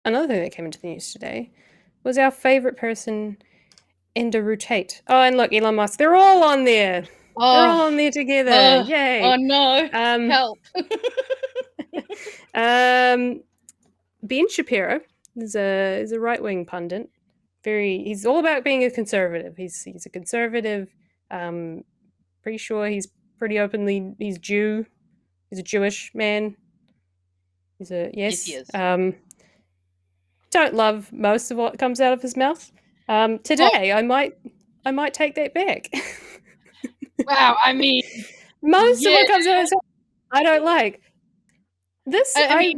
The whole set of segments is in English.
another thing that came into the news today was our favorite person, Tate. Oh, and look, Elon Musk. They're all on there. They're all on there together. Yay! Oh no! Help! Ben Shapiro is a right-wing pundit. He's all about being a conservative. He's a conservative. Pretty sure he's pretty openly. He's Jew. He's a Jewish man. Yes, he is. Don't love most of what comes out of his mouth. Today, I might take that back. Wow, I mean, most of what comes out of his mouth, I don't like. This, I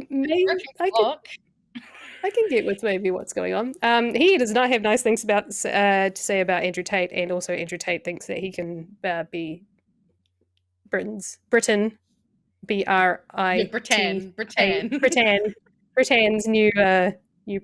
can get with maybe what's going on. He does not have nice things to say about Andrew Tate, and also Andrew Tate thinks that he can be Britain's Britain's new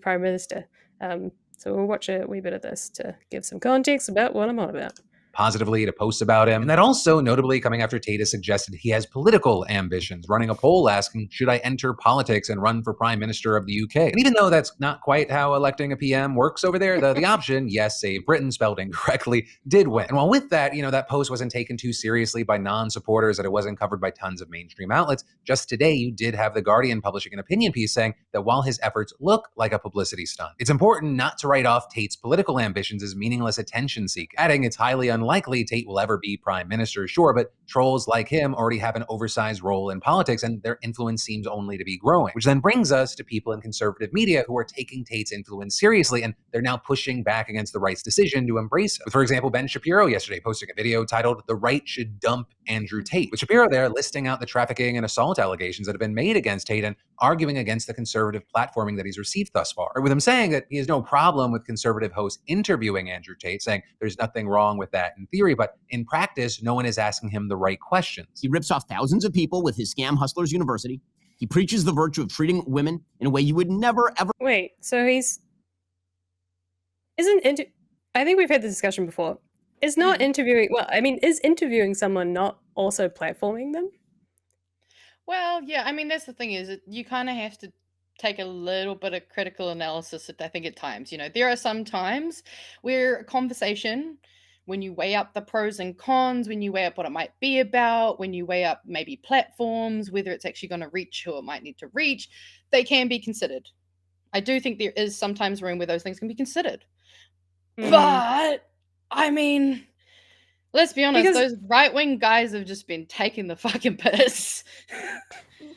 prime minister. So we'll watch a wee bit of this to give some context about what I'm on about. Positively to post about him. And that also, notably coming after Tate has suggested he has political ambitions, running a poll asking, should I enter politics and run for Prime Minister of the UK? And even though that's not quite how electing a PM works over there, the option, yes, Save Britain, spelled incorrectly, did win. And while with that, that post wasn't taken too seriously by non-supporters, that it wasn't covered by tons of mainstream outlets, just today you did have The Guardian publishing an opinion piece saying that while his efforts look like a publicity stunt, it's important not to write off Tate's political ambitions as meaningless attention seek, adding it's highly unlikely Tate will ever be prime minister, sure, but trolls like him already have an oversized role in politics and their influence seems only to be growing. Which then brings us to people in conservative media who are taking Tate's influence seriously and they're now pushing back against the right's decision to embrace it. With, for example, Ben Shapiro yesterday posting a video titled, "The Right Should Dump Andrew Tate," with Shapiro there listing out the trafficking and assault allegations that have been made against Tate and arguing against the conservative platforming that he's received thus far. With him saying that he has no problem with conservative hosts interviewing Andrew Tate, saying there's nothing wrong with that in theory, but in practice, no one is asking him the right questions. He rips off thousands of people with his scam hustlers university. He preaches the virtue of treating women in a way you would never, ever... Wait, so I think we've had this discussion before. Is interviewing someone not also platforming them? Well, yeah, I mean, that's the thing is that you kind of have to take a little bit of critical analysis, I think, at times. There are some times where a conversation, when you weigh up the pros and cons, when you weigh up what it might be about, when you weigh up maybe platforms, whether it's actually going to reach who it might need to reach, they can be considered. I do think there is sometimes room where those things can be considered. But, I mean, let's be honest, those right-wing guys have just been taking the fucking piss.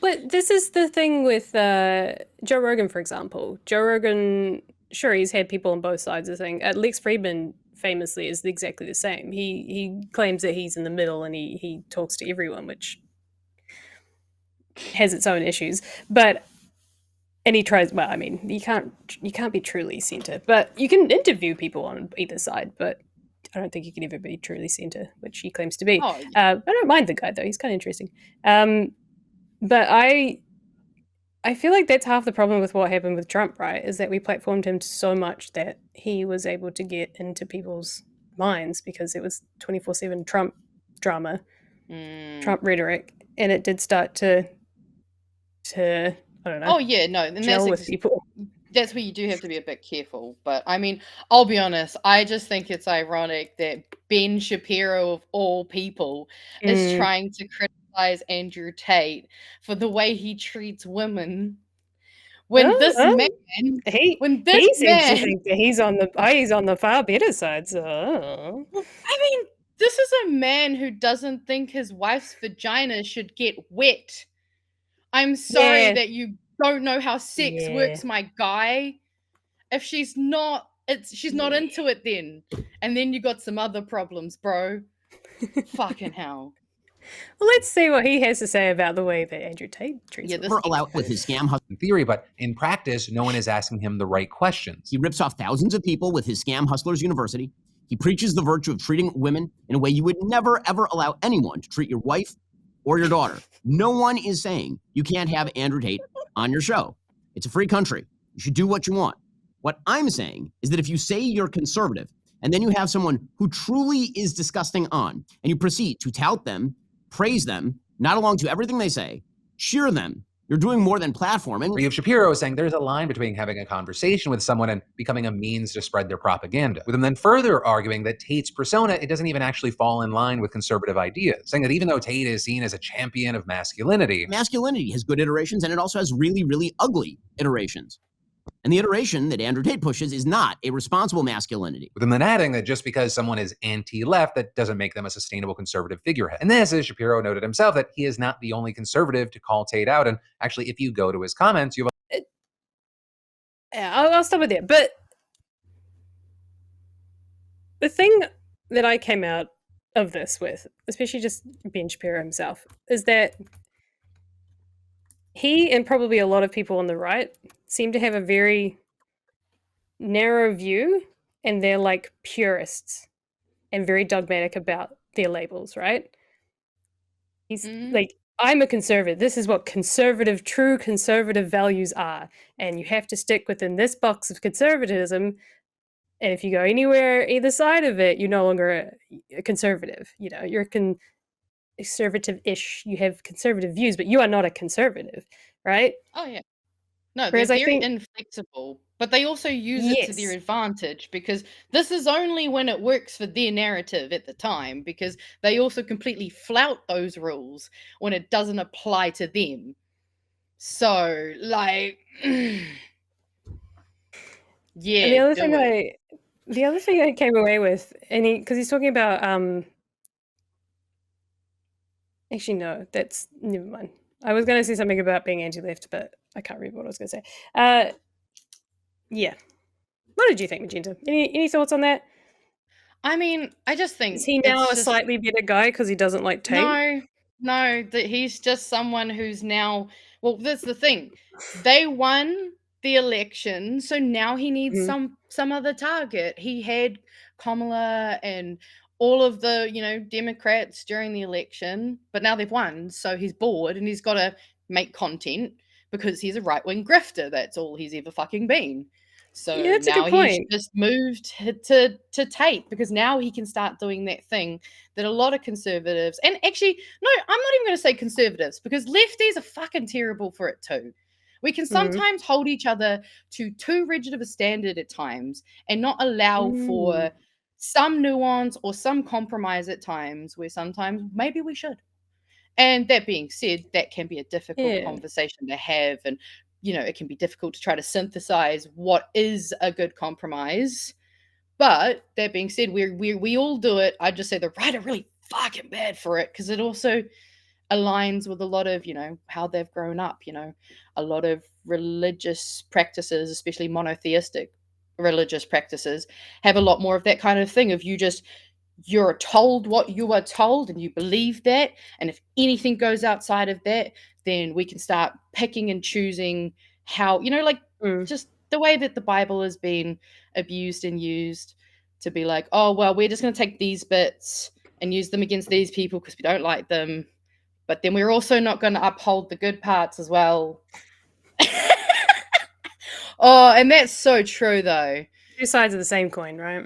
But this is the thing with Joe Rogan, for example. Joe Rogan, sure, he's had people on both sides of the thing. Lex Fridman famously is exactly the same. He claims that he's in the middle and he talks to everyone, which has its own issues. And he tries, well, I mean, you can't be truly center, but you can interview people on either side, but I don't think you can ever be truly center, which he claims to be. Oh, yeah. I don't mind the guy though; he's kind of interesting. But I feel like that's half the problem with what happened with Trump, right? Is that we platformed him so much that he was able to get into people's minds because it was 24/7 Trump drama, Trump rhetoric, and it did start to I don't know. Oh yeah, no, and gel with people. That's where you do have to be a bit careful. But I mean, I'll be honest, I just think it's ironic that Ben Shapiro, of all people, is trying to criticize Andrew Tate for the way he treats women. When this man seems to think that he's on the far better side. So I mean, this is a man who doesn't think his wife's vagina should get wet. I'm sorry that you don't know how sex works, my guy. If she's not into it then. And then you got some other problems, bro. Fucking hell. Well, let's see what he has to say about the way that Andrew Tate treats him. Allowed with his scam in theory, but in practice, no one is asking him the right questions. He rips off thousands of people with his scam hustlers university. He preaches the virtue of treating women in a way you would never, ever allow anyone to treat your wife or your daughter. No one is saying you can't have Andrew Tate on your show. It's a free country. You should do what you want. What I'm saying is that if you say you're conservative and then you have someone who truly is disgusting on, and you proceed to tout them, praise them, nod along to everything they say, cheer them, You're doing more than platforming. Or you have Shapiro saying there's a line between having a conversation with someone and becoming a means to spread their propaganda, with him then further arguing that Tate's persona, it doesn't even actually fall in line with conservative ideas, saying that even though Tate is seen as a champion of masculinity Has good iterations, and it also has really, really ugly iterations. And the iteration that Andrew Tate pushes is not a responsible masculinity. with him then adding that just because someone is anti-left, that doesn't make them a sustainable conservative figurehead. And this, as Shapiro noted himself, that he is not the only conservative to call Tate out. And actually, if you go to his comments, you have I'll stop it there. But the thing that I came out of this with, especially just Ben Shapiro himself, is that he and probably a lot of people on the right seem to have a very narrow view, and they're like purists and very dogmatic about their labels, right? He's like, I'm a conservative. This is what true conservative values are. And you have to stick within this box of conservatism. And if you go anywhere either side of it, you're no longer a conservative. You know, you're conservative-ish. You have conservative views, but you are not a conservative, right? Oh yeah. No, Whereas they're I very think- inflexible, but they also use it to their Yes. advantage, because this is only when it works for their narrative at the time, because they also completely flout those rules when it doesn't apply to them. So, like, And the yeah, other do thing it. the other thing I came away with, and because he's talking about actually no, that's never mind. I was going to say something about being anti-left, but I can't remember what I was going to say. Yeah. What did you think, Magenta? Any thoughts on that? I mean, I just think Is he now it's a just slightly better guy because he doesn't like Tate? no, that he's just someone who's now. Well, that's the thing. They won the election, so now he needs Mhm. some other target. He had Kamala and all of the Democrats during the election, but now they've won, so he's bored and he's got to make content because he's a right wing grifter. That's all he's ever fucking been. So Yeah, that's a now good he's point. just moved to Tate, because now he can start doing that thing that a lot of conservatives, and actually, no, I'm not even going to say conservatives, because lefties are fucking terrible for it too. We can sometimes hold each other to too rigid of a standard at times and not allow for some nuance or some compromise at times, where sometimes maybe we should. And that being said, that can be a difficult Yeah. conversation to have. And, it can be difficult to try to synthesize what is a good compromise. But that being said, we all do it. I just say the right are really fucking bad for it, because it also aligns with a lot of, how they've grown up. A lot of religious practices, especially monotheistic religious practices, have a lot more of that kind of thing of you're told what you are told and you believe that, and if anything goes outside of that, then we can start picking and choosing how, like just the way that the Bible has been abused and used to be like, oh well, we're just going to take these bits and use them against these people because we don't like them, but then we're also not going to uphold the good parts as well. Oh, and that's so true though. Two sides of the same coin, right?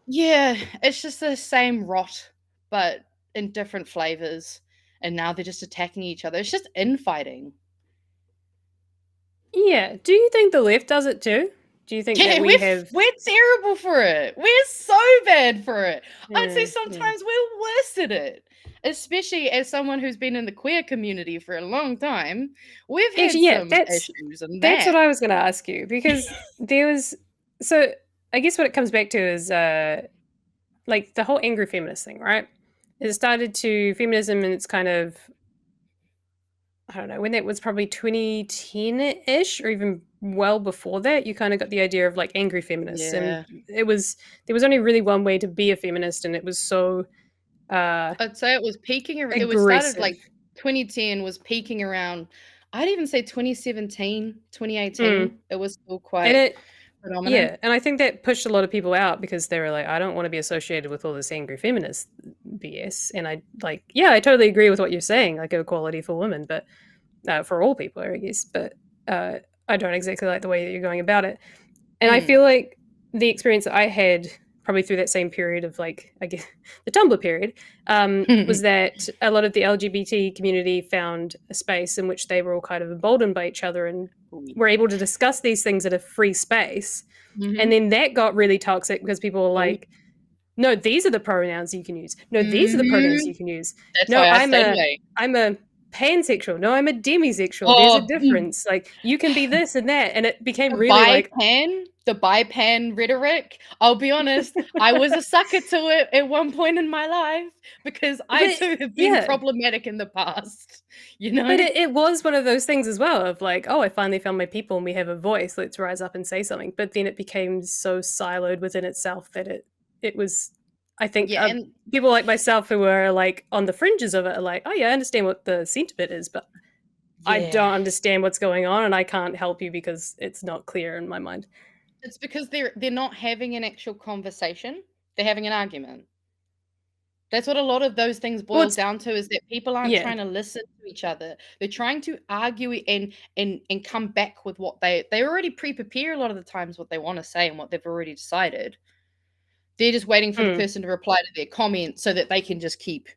Yeah, it's just the same rot, but in different flavors. And now they're just attacking each other. It's just infighting. Yeah. Do you think the left does it too? Do you think that we're have? we're terrible for it. We're so bad for it. I'd say Yeah, sometimes we're worse at it. Especially as someone who's been in the queer community for a long time, we've had Actually, yeah, some issues and that's what that. I was going to ask you, because there was. So I guess what it comes back to is like the whole angry feminist thing, right? It started to feminism, and it's kind of, I don't know, when that was probably 2010-ish, or even well before that, you kind of got the idea of like angry feminists, Yeah. and there was only really one way to be a feminist, and it was so I'd say it was peaking. It was started aggressive. like 2010, was peaking around. I'd even say 2017, 2018. It was still And quite predominant. yeah, and I think that pushed a lot of people out because they were like, I don't want to be associated with all this angry feminist BS. And I totally agree with what you're saying, like equality for women, but for all people, I guess. But I don't exactly like the way that you're going about it. And I feel like the experience that I had probably through that same period of like, I guess, the Tumblr period, was that a lot of the LGBT community found a space in which they were all kind of emboldened by each other and were able to discuss these things at a free space. And then that got really toxic because people were like, no, these are the pronouns you can use. No, these are the pronouns you can use. That's No, why I I'm stayed a away. I'm a pansexual. No, I'm a demisexual. There's a difference. Like you can be this and that. And it became really like the bi-pan rhetoric. I'll be honest, I was a sucker to it at one point in my life because I too have been problematic in the past. You know? But it was one of those things as well of like, oh, I finally found my people and we have a voice. Let's rise up and say something. But then it became so siloed within itself that it was, I think, and people like myself who were like on the fringes of it are like, oh yeah, I understand what the sentiment is, but I don't understand what's going on and I can't help you because it's not clear in my mind. It's because they're not having an actual conversation. They're having an argument. That's what a lot of those things boils down to, is that people aren't trying to listen to each other. They're trying to argue and come back with what they already pre-prepare a lot of the times what they want to say and what they've already decided. They're just waiting for the person to reply to their comment so that they can just keep,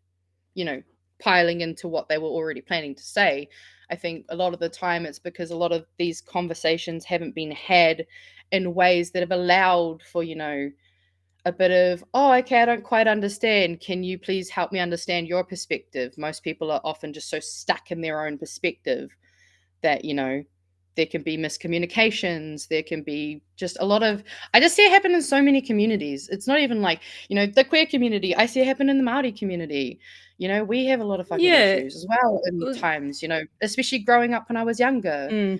piling into what they were already planning to say. I think a lot of the time it's because a lot of these conversations haven't been had in ways that have allowed for, a bit of, oh, okay, I don't quite understand. Can you please help me understand your perspective? Most people are often just so stuck in their own perspective that, there can be miscommunications. There can be just a lot of, I just see it happen in so many communities. It's not even like, the queer community. I see it happen in the Māori community. We have a lot of fucking issues as well in times, especially growing up when I was younger.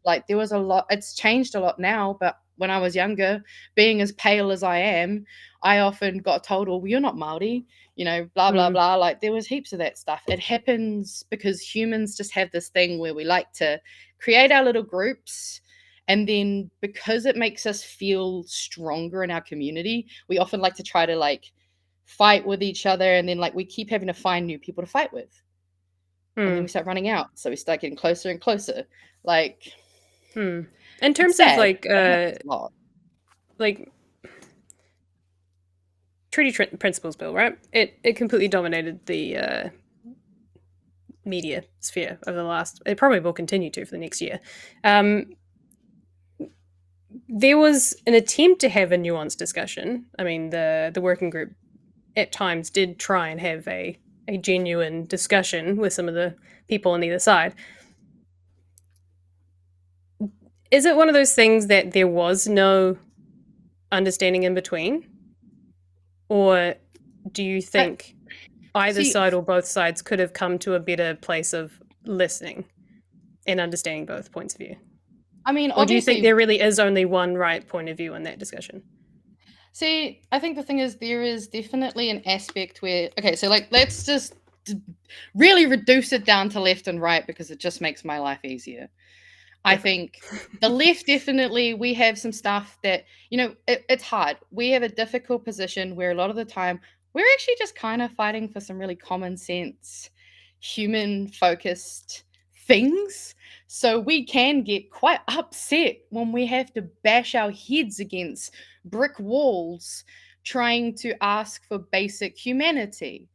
Like there was a lot, it's changed a lot now, but when I was younger, being as pale as I am, I often got told, well, you're not Māori, blah, blah, blah. Like there was heaps of that stuff. It happens because humans just have this thing where we like to create our little groups. And then because it makes us feel stronger in our community, we often like to try to like fight with each other. And then like we keep having to find new people to fight with. And then we start running out. So we start getting closer and closer. Like, in terms of like treaty principles bill, right? It completely dominated the media sphere over the last. It probably will continue to for the next year. There was an attempt to have a nuanced discussion. I mean, the working group at times did try and have a genuine discussion with some of the people on either side. Is it one of those things that there was no understanding in between? Or do you think either side or both sides could have come to a better place of listening and understanding both points of view? I mean, or do you think there really is only one right point of view in that discussion? See, I think the thing is there is definitely an aspect where, okay, so like let's just really reduce it down to left and right because it just makes my life easier. I think the left, definitely, we have some stuff that, it's hard. We have a difficult position where a lot of the time we're actually just kind of fighting for some really common sense, human focused things. So we can get quite upset when we have to bash our heads against brick walls trying to ask for basic humanity.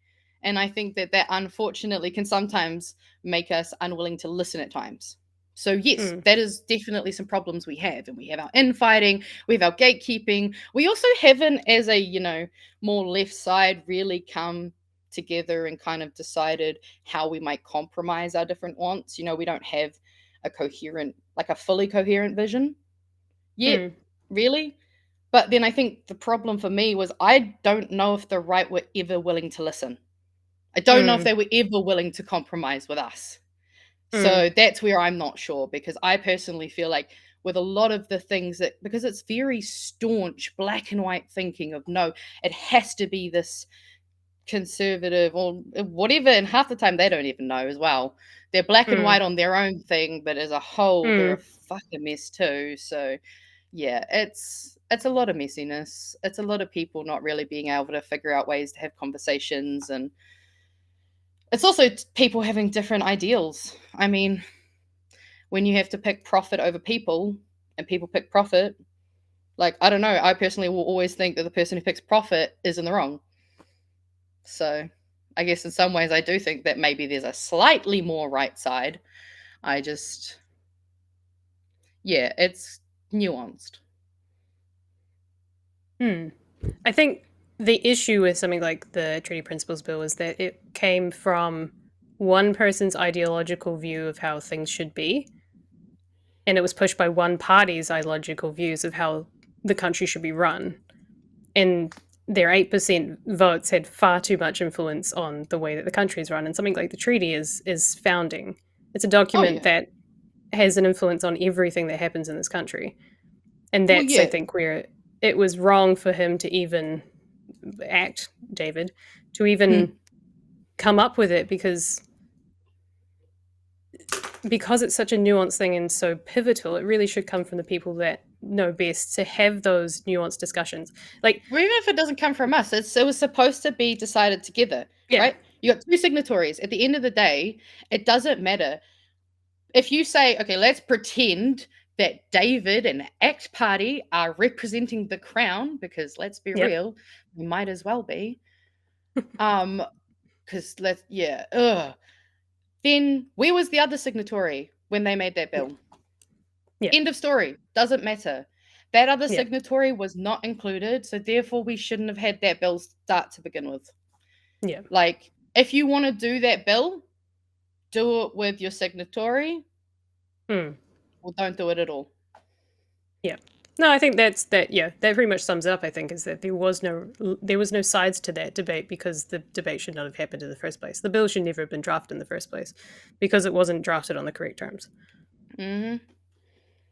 And I think that unfortunately can sometimes make us unwilling to listen at times. So yes, that is definitely some problems we have. And we have our infighting, we have our gatekeeping. We also haven't, as a, more left side, really come together and kind of decided how we might compromise our different wants. We don't have a coherent, like a fully coherent vision yet, really. But then I think the problem for me was I don't know if the right were ever willing to listen. I don't know if they were ever willing to compromise with us. So that's where I'm not sure, because I personally feel like with a lot of the things that, because it's very staunch black and white thinking of no, it has to be this conservative or whatever, and half the time they don't even know as well. They're black and white on their own thing, but as a whole they're a fucking mess too. So yeah, it's a lot of messiness. It's a lot of people not really being able to figure out ways to have conversations, and it's also people having different ideals. I mean, when you have to pick profit over people and people pick profit, Like, I don't know. I personally will always think that the person who picks profit is in the wrong. So I guess in some ways I do think that maybe there's a slightly more right side. I just, yeah, it's nuanced. I think the issue with something like the Treaty Principles Bill is that it came from one person's ideological view of how things should be, and it was pushed by one party's ideological views of how the country should be run. And their 8% votes had far too much influence on the way that the country is run. And something like the treaty is founding. It's a document that has an influence on everything that happens in this country. And that's, I think, where it was wrong for him to even David, to even come up with it because it's such a nuanced thing and so pivotal. It really should come from the people that know best to have those nuanced discussions. Like, or even if it doesn't come from us, it was supposed to be decided together, right? You got two signatories. At the end of the day, it doesn't matter. If you say, okay, let's pretend that David and ACT Party are representing the crown, because let's be real, we might as well be. Because then where was the other signatory when they made that bill? End of story. Doesn't matter. That other signatory was not included, so therefore we shouldn't have had that bill start to begin with. Yeah. Like, if you want to do that bill, do it with your signatory, or don't do it at all. Yeah. No, I think that pretty much sums it up, I think, is that there was no sides to that debate because the debate should not have happened in the first place. The bill should never have been drafted in the first place because it wasn't drafted on the correct terms. Mm-hmm.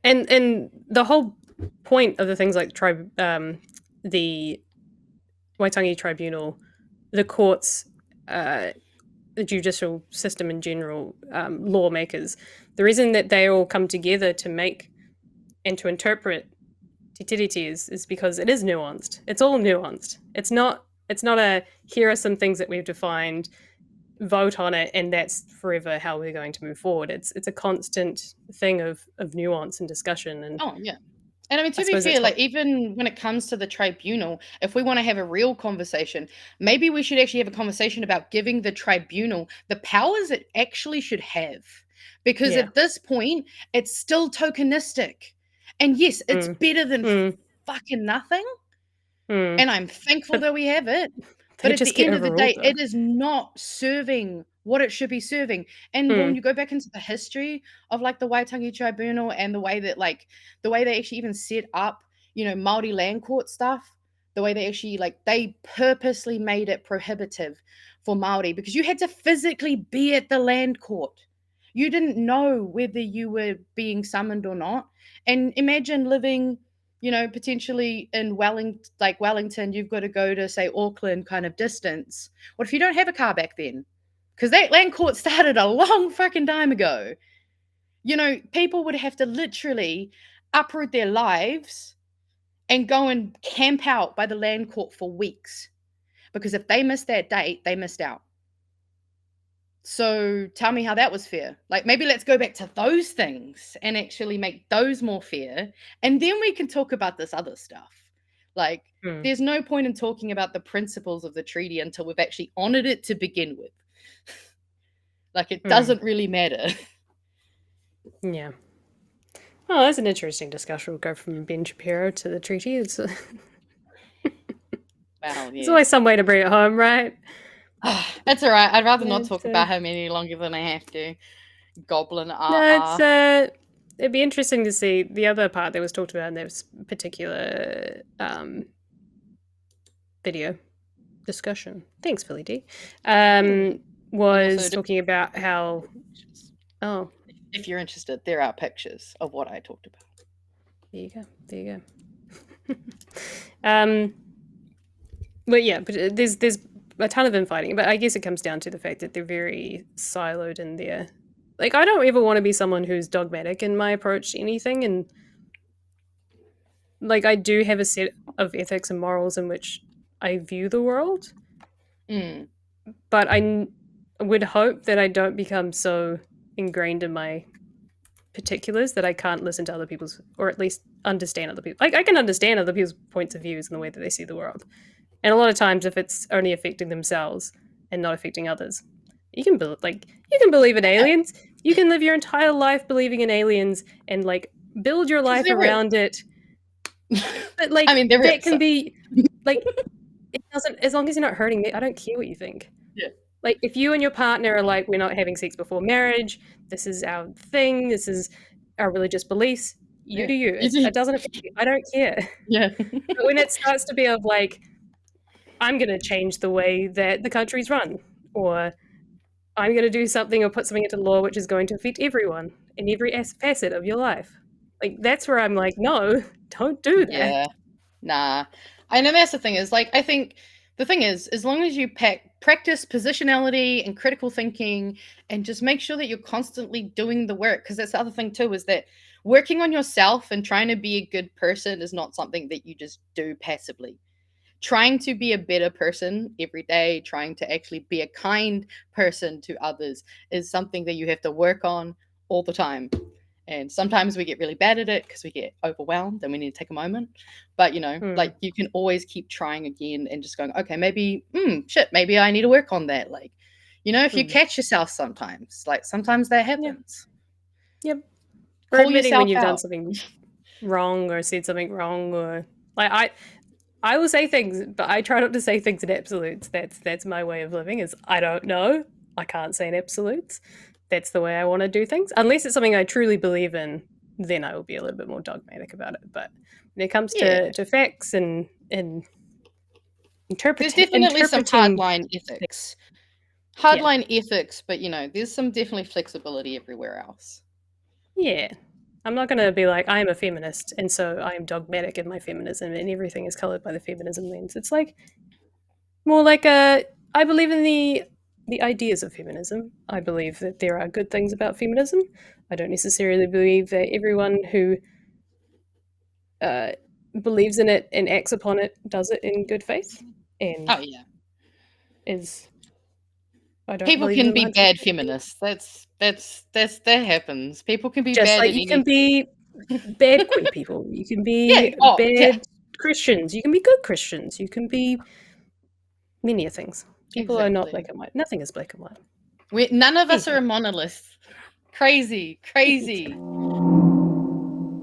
And the whole point of the things like the Waitangi Tribunal, the courts, the judicial system in general, lawmakers, the reason that they all come together to make and to interpret Te Tiriti is because it is nuanced. It's all nuanced. It's not a here are some things that we've defined, vote on it, and that's forever how we're going to move forward. It's a constant thing of nuance and discussion. And and I mean, to be fair, like, even when it comes to the tribunal, if we want to have a real conversation, maybe we should actually have a conversation about giving the tribunal the powers it actually should have. Because at this point, it's still tokenistic. And yes, it's better than fucking nothing. And I'm thankful that we have it. But at the end of the day, it is not serving what it should be serving. And when you go back into the history of like the Waitangi Tribunal and the way that they actually even set up, Māori land court stuff, the way they actually they purposely made it prohibitive for Māori because you had to physically be at the land court. You didn't know whether you were being summoned or not. And imagine living, potentially in Wellington, you've got to go to, say, Auckland kind of distance. What if you don't have a car back then? Because that land court started a long fucking time ago. People would have to literally uproot their lives and go and camp out by the land court for weeks. Because if they missed that date, they missed out. So tell me how that was fair. Like, maybe let's go back to those things and actually make those more fair. And then we can talk about this other stuff. Like, there's no point in talking about the principles of the treaty until we've actually honored it to begin with. Like, it doesn't really matter. Yeah. Oh, that's an interesting discussion. We'll go from Ben Shapiro to the treaty. It's There's always some way to bring it home, right? That's all right. I'd rather not talk about him any longer than I have to. Goblin No, it'd be interesting to see the other part that was talked about in this particular video discussion. Thanks, Philly D. Was talking about how. Oh, if you're interested, there are pictures of what I talked about. There you go. But yeah, but there's a ton of infighting, but I guess it comes down to the fact that they're very siloed in their. Like, I don't ever want to be someone who's dogmatic in my approach to anything, and like, I do have a set of ethics and morals in which I view the world. But I would hope that I don't become so ingrained in my particulars that I can't listen to other people's, or at least understand other people. Like, I can understand other people's points of views and the way that they see the world. And a lot of times, if it's only affecting themselves and not affecting others, you can believe in aliens. You can live your entire life believing in aliens and like build your life around it. But like, I mean, there that is can some. be like, it doesn't, as long as you're not hurting me. I don't care what you think. Yeah. Like, if you and your partner are like, we're not having sex before marriage, this is our thing, this is our religious beliefs, you Yeah. do you. It doesn't affect you. I don't care. Yeah. But when it starts to be of like, I'm going to change the way that the country's run, or I'm going to do something or put something into law which is going to affect everyone in every facet of your life. Like, that's where I'm like, no, don't do that. Yeah. Nah. I know that's the thing is, like, I think the thing is, as long as you practice positionality and critical thinking and just make sure that you're constantly doing the work, because that's the other thing too, is that working on yourself and trying to be a good person is not something that you just do passively. Trying to be a better person every day, trying to actually be a kind person to others is something that you have to work on all the time. And sometimes we get really bad at it because we get overwhelmed and we need to take a moment. But, like, you can always keep trying again and just going, okay, maybe, maybe I need to work on that. Like, if you catch yourself sometimes, like, sometimes that happens. Yep. Or Call admitting when yourself you've done out. something wrong or said something wrong, or like, I will say things, but I try not to say things in absolutes. That's my way of living, is I don't know. I can't say in absolutes. That's the way I want to do things. Unless it's something I truly believe in, then I will be a little bit more dogmatic about it. But when it comes to facts and There's definitely some interpreting hardline ethics. Hardline ethics, but there's some definitely flexibility everywhere else. Yeah. I'm not going to be like, I am a feminist, and so I am dogmatic in my feminism, and everything is colored by the feminism lens. It's like more like I believe in the ideas of feminism. I believe that there are good things about feminism. I don't necessarily believe that everyone who believes in it and acts upon it does it in good faith. And Oh yeah, I don't people believe can them be 100%. bad feminists. That happens. People can be Just bad like at you anything. can be bad queer people. You can be bad Christians. You can be good Christians. You can be many things. People are not black and white. Nothing is black and white. None of us are a monolith. Crazy.